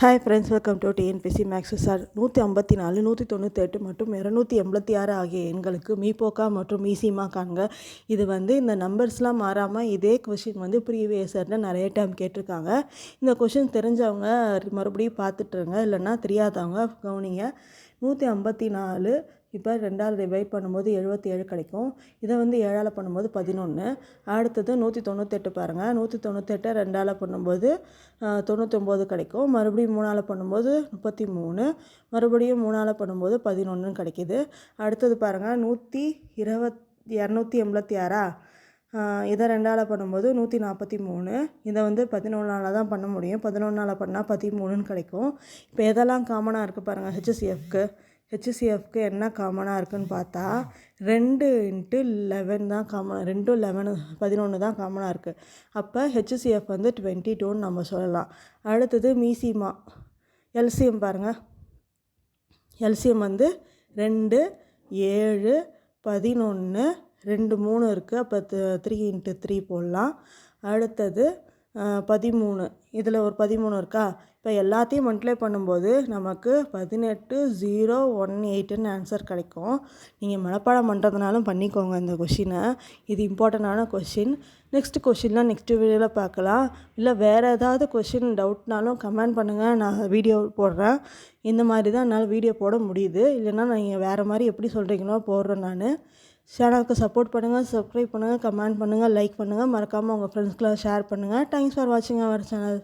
Hi friends, welcome to TNPSC maths sir. 154, 198 மற்றும் 286 ஆகிய எண்களுக்கு மீபோக்கா மற்றும் மீசிமா காண்க. இது இந்த நம்பர்ஸ்லாம் மாறாமல் இதே கொஷின் ப்ரீவியஸ் இயரில் நிறைய டைம் கேட்டிருக்காங்க. இந்த கொஷின் தெரிஞ்சவங்க மறுபடியும் பார்த்துட்டுருங்க, இல்லைன்னா தெரியாதவங்க கவனிங்க. 154 இப்போ 2ஆல் டிவைட் பண்ணும்போது 77 கிடைக்கும். இதை 7ஆல் பண்ணும்போது 11. அடுத்தது 198 பாருங்கள். 198 2ஆல் பண்ணும்போது 99 கிடைக்கும். மறுபடியும் 3ஆல் பண்ணும்போது 33. மறுபடியும் 3ஆல் பண்ணும்போது 11 கிடைக்கிது. அடுத்தது பாருங்கள், 286 இதை 2ஆல் பண்ணும்போது 143. இதை 11ஆல் தான் பண்ண முடியும். 11ஆல் பண்ணால் 13 கிடைக்கும். இப்போ எதெல்லாம் காமனாக இருக்குது பாருங்கள். ஹெச்சிசிஎஃப்க்கு என்ன காமனாக இருக்குதுன்னு பார்த்தா 2 × 11 தான் காமன். 2 11 11 தான் காமனாக இருக்குது. அப்போ ஹெச்சிசிஎஃப் 22ன்னு நம்ம சொல்லலாம். அடுத்தது மீசிமா எல்சிஎம் பாருங்கள். எல்சிஎம் 2 7 11 2 3 இருக்குது. அப்போ 3 × 3 போடலாம். அடுத்தது 13. இதில் ஒரு 13 இருக்கா. இப்போ எல்லாத்தையும் மல்டிப்ளை பண்ணும்போது நமக்கு 18018ன்னு ஆன்சர் கிடைக்கும். நீங்கள் மனப்பாடம் பண்ணுறதுனாலும் பண்ணிக்கோங்க இந்த கொஷினை. இது இம்பார்ட்டண்டான கொஷின். நெக்ஸ்ட் கொஷின்லாம் நெக்ஸ்ட் வீடியோவில் பார்க்கலாம். இல்லை வேறு ஏதாவது கொஷின் டவுட்னாலும் கமெண்ட் பண்ணுங்கள், நான் வீடியோ போடுறேன். இந்த மாதிரி தான் என்னால் வீடியோ போட முடியுது. இல்லைன்னா நீங்கள் வேறு மாதிரி எப்படி சொல்கிறீங்களோ போடுறேன் நான். சேனலுக்கு சப்போர்ட் பண்ணுங்கள், சப்ஸ்கிரைப் பண்ணுங்கள், கமெண்ட் பண்ணுங்கள், லைக் பண்ணுங்கள். மறக்காமல் உங்கள் ஃப்ரெண்ட்ஸ்க்கெலாம் ஷேர் பண்ணுங்கள். தேங்க்ஸ் ஃபார் வாட்சிங் அவர் சேனல்.